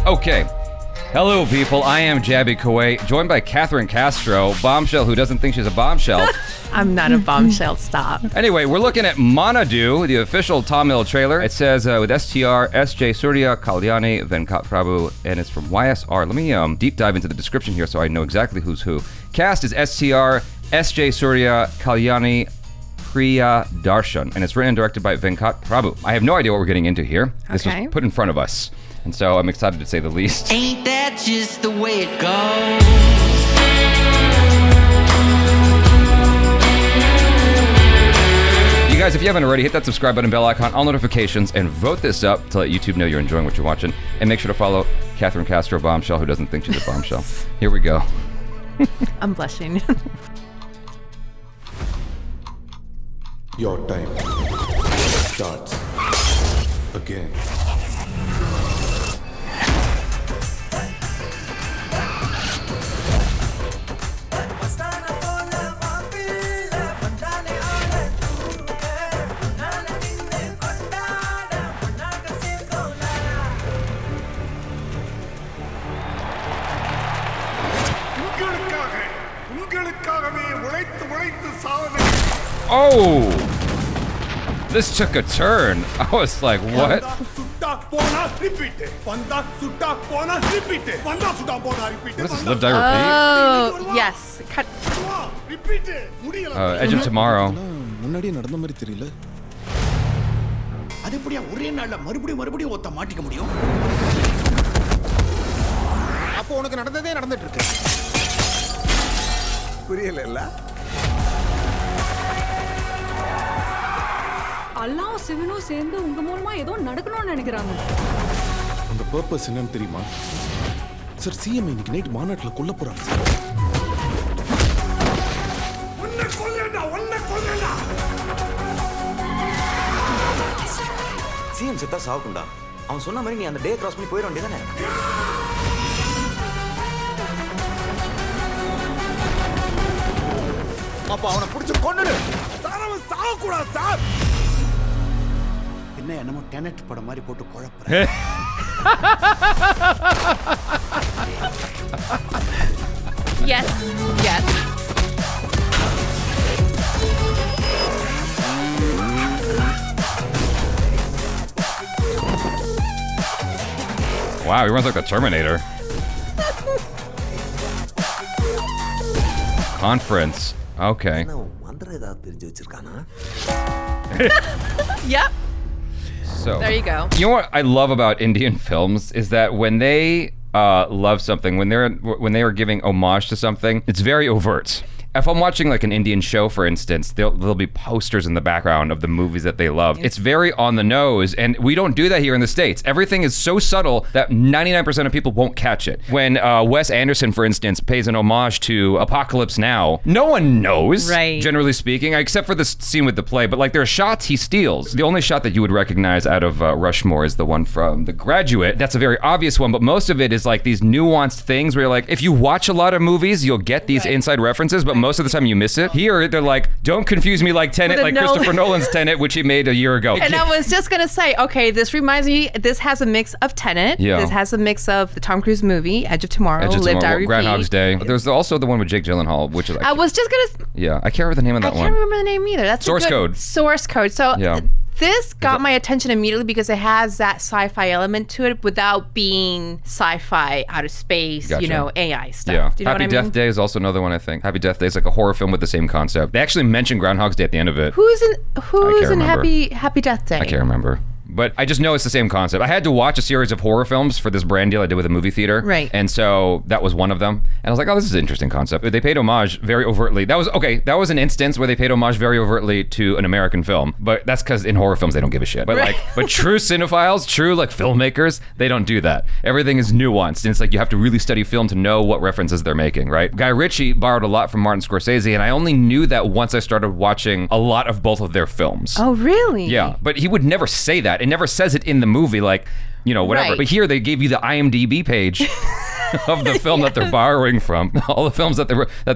Okay. Hello, people. I am Jaby KOAY, joined by Katherine Castro, bombshell who doesn't think she's a bombshell. I'm not a bombshell, stop. Anyway, we're looking at MAANAADU, the official Tamil trailer. It says with STR, SJ, Suryah, Kalyani, Venkat, Prabhu, and it's from YSR. Let me deep dive into the description here so I know exactly who's who. Cast is STR, SJ, Suryah, Kalyani, Priya Darshan, and it's written and directed by Venkat, Prabhu. I have no idea what we're getting into here. This was put in front of us, and so I'm excited to say the least. Ain't that just the way it goes? You guys, if you haven't already, hit that subscribe button, bell icon, all notifications, and vote this up to let YouTube know you're enjoying what you're watching. And make sure to follow Katherine Castro, bombshell who doesn't think she's a bombshell. Here we go. I'm blushing. Your time starts again. Oh! This took a turn. I was like, what? What is this, Live, Die, Repeat? Oh, yes. Cut. Edge of Tomorrow. அல்லாஹ் சிவனும் சேர்ந்து உங்க மூலமா ஏதோ நடக்கணும்னு நினைக்கிறாங்க. அந்த purpose என்னன்னு தெரியுமா? சார் சிஎம் இன்னைக்கு நைட் மாநாட்டுல கொல்ல போறாங்க சார். ஒண்ணே கொல்லேடா. சிஎம் செத்தா சாவுக்குண்டா. அவன் சொன்ன மாதிரி நீ அந்த டே கிராஸ் பண்ணி போயிட வேண்டியதானே? அப்ப அவனை பிடிச்சு கொன்னுடு. சார் அவன் சாவக்கூடாது சார். என்ன என்னமோ டெனட் படம் மாதிரி போட்டு குழப்பற. Yes, yes. Wow, he runs like a Terminator. Conference. Okay. Yep. So there you go. You know what I love about Indian films is that when they love something, when they are giving homage to something, it's very overt. If I'm watching like an Indian show, for instance, there'll be posters in the background of the movies that they love. It's very on the nose, and we don't do that here in the States. Everything is so subtle that 99% of people won't catch it. When Wes Anderson, for instance, pays an homage to Apocalypse Now, no one knows, generally speaking, except for this scene with the play, but like there are shots he steals. The only shot that you would recognize out of Rushmore is the one from The Graduate. That's a very obvious one, but most of it is like these nuanced things where you're like, if you watch a lot of movies, you'll get these inside references, but most of the time you miss it. Here, they're like, don't confuse me like Tenet, like Christopher Nolan's Tenet, which he made a year ago. And I was just gonna say, okay, this reminds me, this has a mix of Tenet. Yeah. This has a mix of the Tom Cruise movie, Edge of Tomorrow, Live, Die, Repeat. Groundhog's Day. There's also the one with Jake Gyllenhaal, which is like... I was just gonna... Yeah, I can't remember the name of that one. I can't remember the name either. That's Source Code. Source Code. So... Yeah. This got my attention immediately because it has that sci-fi element to it without being sci-fi, outer space, you know, AI stuff. Yeah. Do you know Happy what I mean? Death Day is also another one, I think. Happy Death Day is like a horror film with the same concept. They actually mention Groundhog's Day at the end of it. Who's in Happy Death Day? I can't remember. But I just know it's the same concept. I had to watch a series of horror films for this brand deal I did with a movie theater. Right. And so that was one of them. And I was like, oh, this is an interesting concept. They paid homage very overtly. That was an instance where they paid homage very overtly to an American film. But that's because in horror films, they don't give a shit. But but true cinephiles, true like filmmakers, they don't do that. Everything is nuanced. And it's like you have to really study film to know what references they're making, right? Guy Ritchie borrowed a lot from Martin Scorsese. And I only knew that once I started watching a lot of both of their films. Oh, really? Yeah. But he would never say that. It never says it in the movie, like, you know, whatever. Right. But here they gave you the IMDb page. of the film that they're borrowing from, all the films that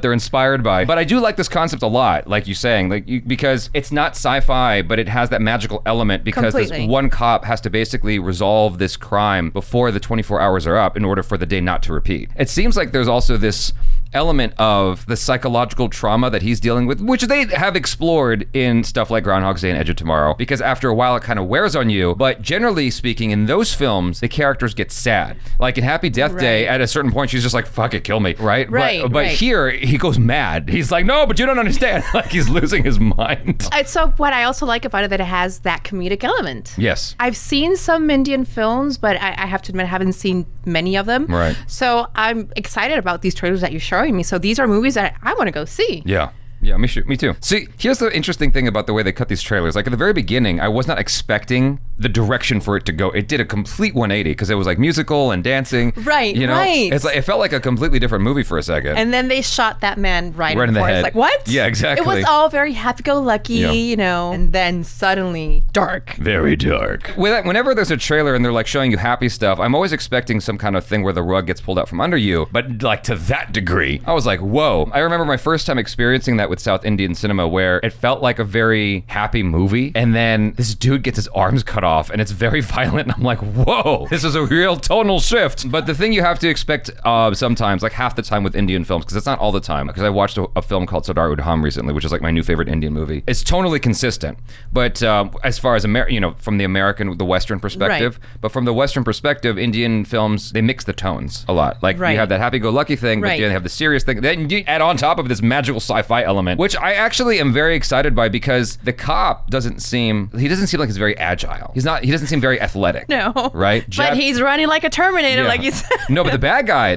they're inspired by. But I do like this concept a lot, like you're saying, because it's not sci-fi, but it has that magical element because this one cop has to basically resolve this crime before the 24 hours are up in order for the day not to repeat. It seems like there's also this element of the psychological trauma that he's dealing with, which they have explored in stuff like Groundhog's Day and Edge of Tomorrow, because after a while it kind of wears on you. But generally speaking, in those films, the characters get sad. Like in Happy Death Day, at a certain point, she's just like, fuck it, kill me, right? But here, he goes mad. He's like, no, but you don't understand. Like he's losing his mind. So what I also like about it, that it has that comedic element. Yes. I've seen some Indian films, but I have to admit I haven't seen many of them. Right. So I'm excited about these trailers that you're showing me. So these are movies that I want to go see. Yeah. Yeah, me too. See, here's the interesting thing about the way they cut these trailers. Like at the very beginning, I was not expecting the direction for it to go. It did a complete 180 because it was like musical and dancing. Right, you know? right. It's like it felt like a completely different movie for a second. And then they shot that man right in the head. It's like, what? Yeah, exactly. It was all very happy-go-lucky, you know, and then suddenly dark. Very dark. Whenever there's a trailer and they're like showing you happy stuff, I'm always expecting some kind of thing where the rug gets pulled out from under you. But like to that degree, I was like, whoa. I remember my first time experiencing that with South Indian cinema, where it felt like a very happy movie, and then this dude gets his arms cut off and it's very violent, and I'm like, whoa, this is a real tonal shift. But the thing you have to expect sometimes, like half the time with Indian films, because it's not all the time, because I watched a film called Sardar Udham recently, which is like my new favorite Indian movie. It's tonally consistent, but as far as from the Western perspective, but from the Western perspective, Indian films, they mix the tones a lot. Like you have that happy-go-lucky thing, but you have the serious thing. Then you add on top of this magical sci-fi element, which I actually am very excited by, because the cop doesn't seem like he's very agile. He doesn't seem very athletic. No. Right? But he's running like a Terminator, like you said. No, but the bad guy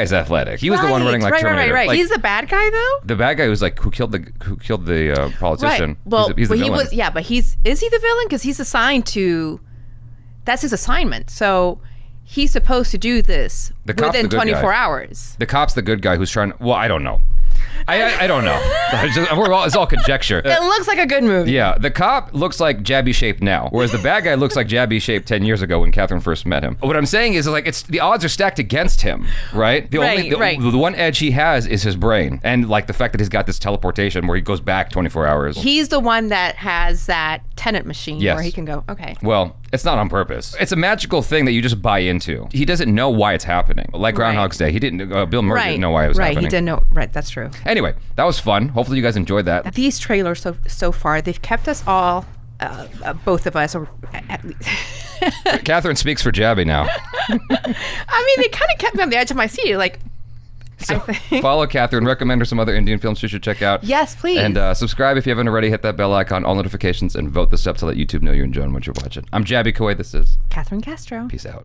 is athletic. He was the one running like Terminator. Right. Like, he's the bad guy though? The bad guy who killed the politician. Right. Well, he's the villain. but is he the villain? Because he's assigned to, that's his assignment. So he's supposed to do this within 24 hours. The cop's the good guy who's trying, well, I don't know. I don't know. It's all conjecture. It looks like a good movie. Yeah, the cop looks like Jaby shaped now, whereas the bad guy looks like Jaby shaped 10 years ago when Catherine first met him. What I'm saying is, like, the odds are stacked against him, right? The one edge he has is his brain, and like the fact that he's got this teleportation where he goes back 24 hours. He's the one that has that Tenet machine where he can go, okay. Well, it's not on purpose. It's a magical thing that you just buy into. He doesn't know why it's happening. Like Groundhog's Day, he didn't. Bill Murray didn't know why it was happening. Right, he didn't know. Right, that's true. Anyway, that was fun. Hopefully you guys enjoyed that. These trailers so far, they've kept us all, both of us, or at least. Catherine speaks for Jaby now. I mean, they kind of kept me on the edge of my seat, like. So follow Catherine, recommend her some other Indian films you should check out. Yes, please. And subscribe if you haven't already. Hit that bell icon, all notifications, and vote this up to let YouTube know you're enjoying what you're watching. I'm Jaby KOAY. This is Catherine Castro. Peace out.